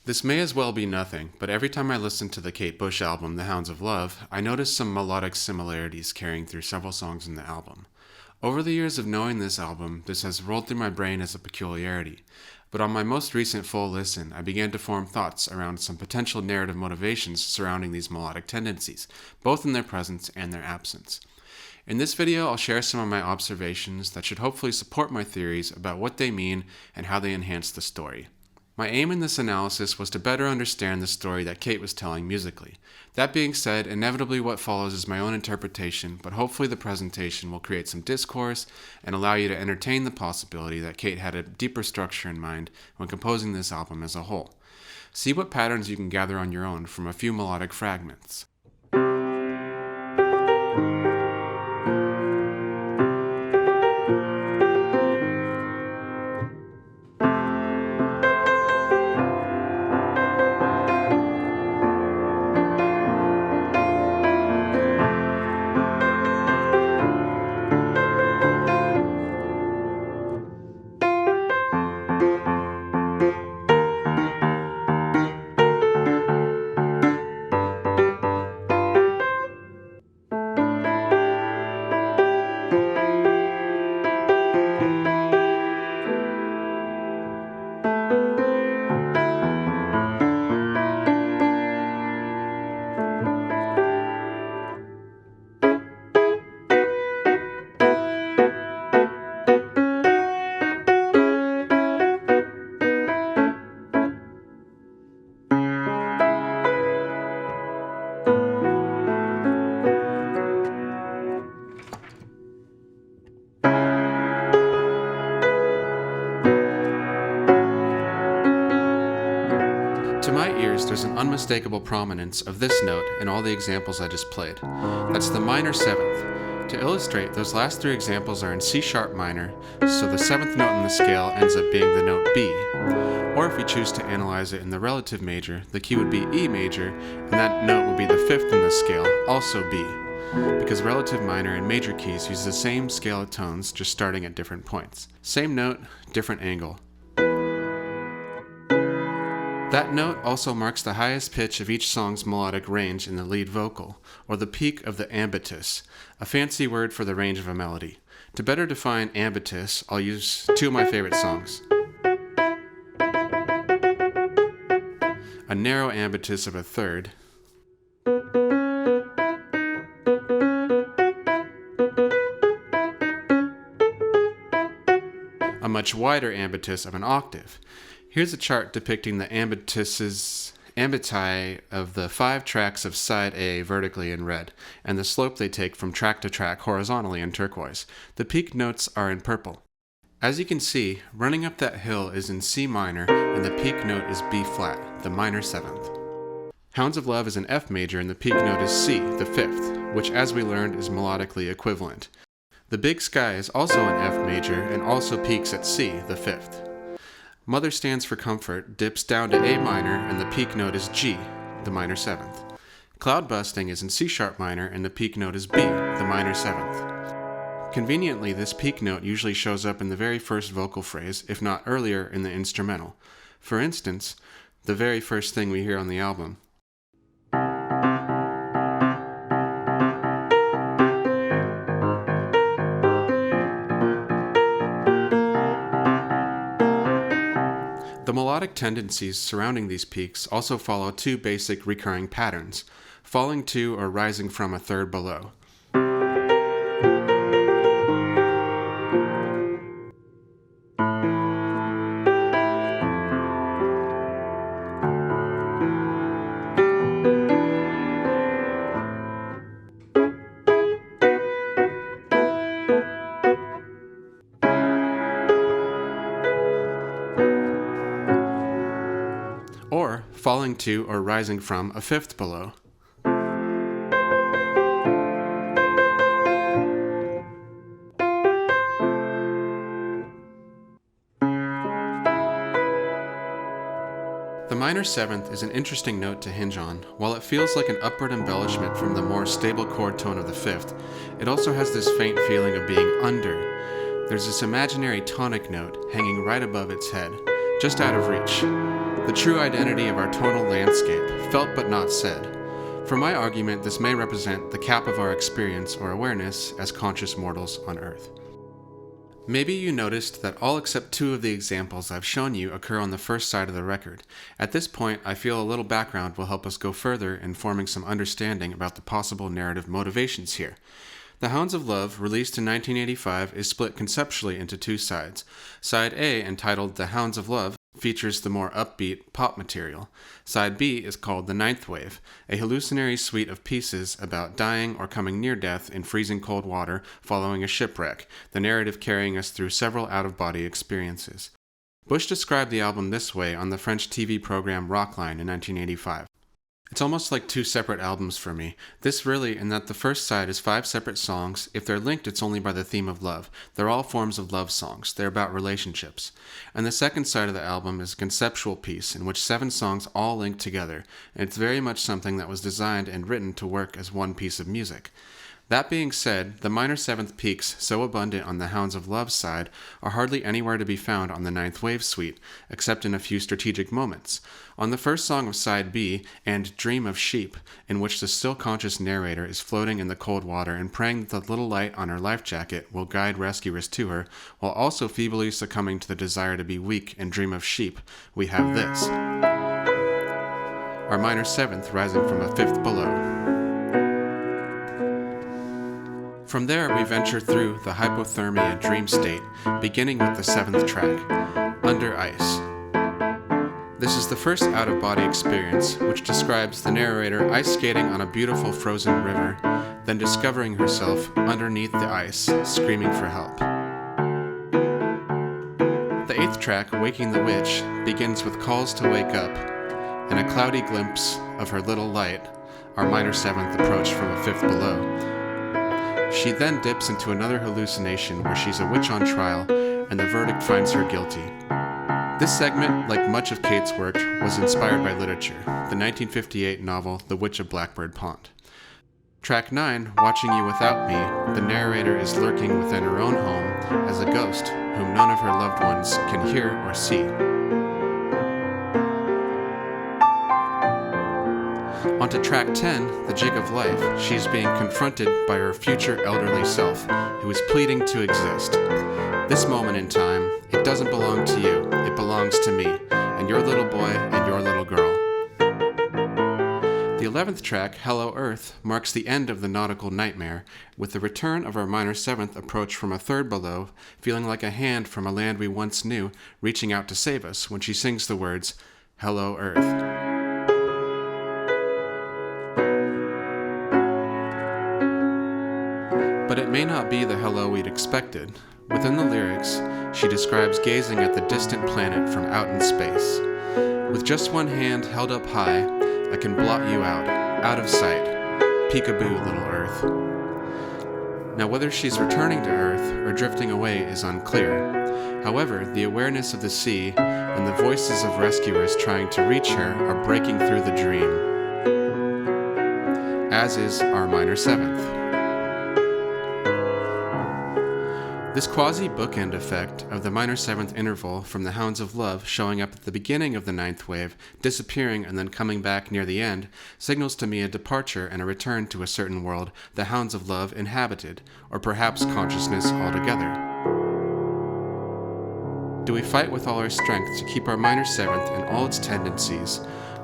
This may as well be nothing, but every time I listen to the Kate Bush album, The Hounds of Love, I notice some melodic similarities carrying through several songs in the album. Over the years of knowing this album, this has rolled through my brain as a peculiarity, but on my most recent full listen, I began to form thoughts around some potential narrative motivations surrounding these melodic tendencies, both in their presence and their absence. In this video, I'll share some of my observations that should hopefully support my theories about what they mean and how they enhance the story. My aim in this analysis was to better understand the story that Kate was telling musically. That being said, inevitably what follows is my own interpretation, but hopefully the presentation will create some discourse and allow you to entertain the possibility that Kate had a deeper structure in mind when composing this album as a whole. See what patterns you can gather on your own from a few melodic fragments. To my ears, there's an unmistakable prominence of this note in all the examples I just played. That's the minor seventh. To illustrate, those last three examples are in C sharp minor, so the seventh note in the scale ends up being the note B. Or if we choose to analyze it in the relative major, the key would be E major, and that note would be the fifth in the scale, also B, because relative minor and major keys use the same scale of tones, just starting at different points. Same note, different angle. That note also marks the highest pitch of each song's melodic range in the lead vocal, or the peak of the ambitus, a fancy word for the range of a melody. To better define ambitus, I'll use two of my favorite songs. A narrow ambitus of a third, a much wider ambitus of an octave. Here's a chart depicting the ambiti of the 5 tracks of side A vertically in red, and the slope they take from track to track horizontally in turquoise. The peak notes are in purple. As you can see, running up that hill is in C minor, and the peak note is B flat, the minor 7th. Hounds of Love is in F major, and the peak note is C, the 5th, which as we learned is melodically equivalent. The Big Sky is also in F major, and also peaks at C, the 5th. Mother Stands for Comfort dips down to A minor, and the peak note is G, the minor 7th. Cloud Busting is in C sharp minor, and the peak note is B, the minor 7th. Conveniently, this peak note usually shows up in the very first vocal phrase, if not earlier in the instrumental. For instance, the very first thing we hear on the album. The melodic tendencies surrounding these peaks also follow two basic recurring patterns, falling to or rising from a third below. Or falling to or rising from a fifth below. The minor 7th is an interesting note to hinge on. While it feels like an upward embellishment from the more stable chord tone of the 5th, it also has this faint feeling of being under. There's this imaginary tonic note hanging right above its head, just out of reach. the true identity of our tonal landscape, felt but not said. For my argument, this may represent the cap of our experience or awareness as conscious mortals on Earth. Maybe you noticed that all except two of the examples I've shown you occur on the first side of the record. At this point, I feel a little background will help us go further in forming some understanding about the possible narrative motivations here. The Hounds of Love, released in 1985, is split conceptually into two sides. Side A, entitled The Hounds of Love, features the more upbeat pop material. Side B is called The Ninth Wave, a hallucinatory suite of pieces about dying or coming near death in freezing cold water following a shipwreck, the narrative carrying us through several out-of-body experiences. Bush described the album this way on the French TV program Rockline in 1985. It's almost like two separate albums for me. This really, in that the first side is 5 separate songs. If they're linked, it's only by the theme of love. They're all forms of love songs. They're about relationships. And the second side of the album is a conceptual piece in which 7 songs all link together. And it's very much something that was designed and written to work as one piece of music. That being said, the minor seventh peaks, so abundant on the Hounds of Love side, are hardly anywhere to be found on the Ninth Wave suite, except in a few strategic moments. On the first song of side B, and Dream of Sheep, in which the still conscious narrator is floating in the cold water and praying that the little light on her life jacket will guide rescuers to her, while also feebly succumbing to the desire to be weak and dream of sheep, we have this. Our minor seventh rising from a fifth below. From there, we venture through the hypothermia dream state, beginning with the 7th track, Under Ice. This is the first out-of-body experience, which describes the narrator ice skating on a beautiful frozen river, then discovering herself underneath the ice, screaming for help. The 8th track, Waking the Witch, begins with calls to wake up, and a cloudy glimpse of her little light, our minor 7th approach from a fifth below. She then dips into another hallucination where she's a witch on trial, and the verdict finds her guilty. This segment, like much of Kate's work, was inspired by literature, the 1958 novel The Witch of Blackbird Pond. Track 9, Watching You Without Me, the narrator is lurking within her own home as a ghost whom none of her loved ones can hear or see. Onto track 10, The Jig of Life, she's being confronted by her future elderly self, who is pleading to exist. This moment in time, it doesn't belong to you, it belongs to me, and your little boy and your little girl. The 11th track, Hello Earth, marks the end of the nautical nightmare, with the return of our minor 7th approach from a third below, feeling like a hand from a land we once knew, reaching out to save us when she sings the words, Hello Earth. But it may not be the hello we'd expected. Within the lyrics, she describes gazing at the distant planet from out in space. With just one hand held up high, I can blot you out of sight. Peekaboo, little Earth. Now, whether she's returning to Earth or drifting away is unclear. However, the awareness of the sea and the voices of rescuers trying to reach her are breaking through the dream. As is our minor 7th. This quasi-bookend effect of the minor 7th interval from the Hounds of Love showing up at the beginning of the 9th wave, disappearing and then coming back near the end, signals to me a departure and a return to a certain world the Hounds of Love inhabited, or perhaps consciousness altogether. Do we fight with all our strength to keep our minor 7th and all its tendencies,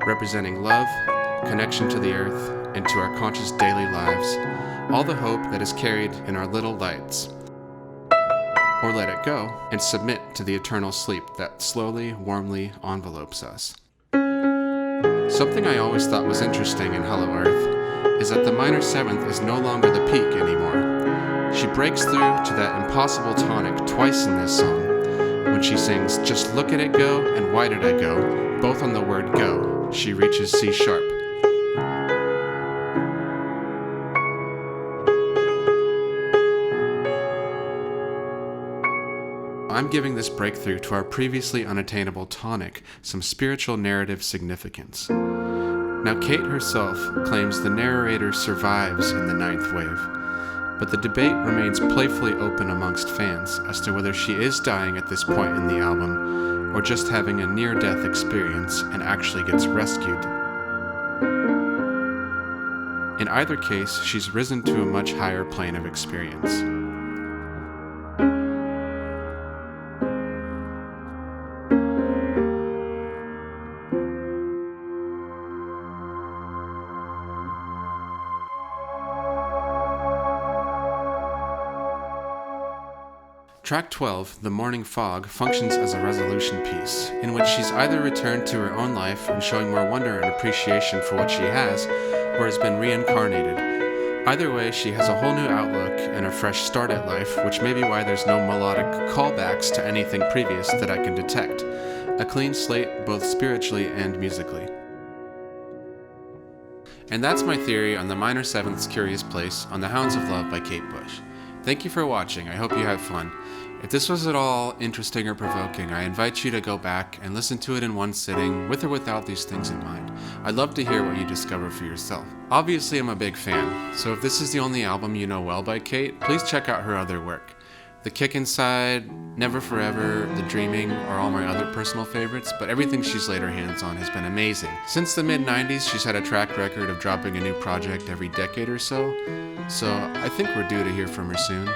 representing love, connection to the earth, and to our conscious daily lives, all the hope that is carried in our little lights, or let it go and submit to the eternal sleep that slowly, warmly envelopes us? Something I always thought was interesting in Hello Earth is that the minor 7th is no longer the peak anymore. She breaks through to that impossible tonic twice in this song, when she sings, Just Look at It Go and Why Did I Go, both on the word go. She reaches C sharp. I'm giving this breakthrough to our previously unattainable tonic some spiritual narrative significance. Now, Kate herself claims the narrator survives in the 9th wave, but the debate remains playfully open amongst fans as to whether she is dying at this point in the album, or just having a near-death experience and actually gets rescued. In either case, she's risen to a much higher plane of experience. Track 12, The Morning Fog, functions as a resolution piece, in which she's either returned to her own life and showing more wonder and appreciation for what she has, or has been reincarnated. Either way, she has a whole new outlook and a fresh start at life, which may be why there's no melodic callbacks to anything previous that I can detect. A clean slate, both spiritually and musically. And that's my theory on the minor seventh's Curious Place on the Hounds of Love by Kate Bush. Thank you for watching. I hope you had fun. If this was at all interesting or provoking, I invite you to go back and listen to it in one sitting, with or without these things in mind. I'd love to hear what you discover for yourself. Obviously, I'm a big fan, so if this is the only album you know well by Kate, please check out her other work. The Kick Inside, Never Forever, The Dreaming are all my other personal favorites, but everything she's laid her hands on has been amazing. Since the mid-90s, she's had a track record of dropping a new project every decade or so I think we're due to hear from her soon.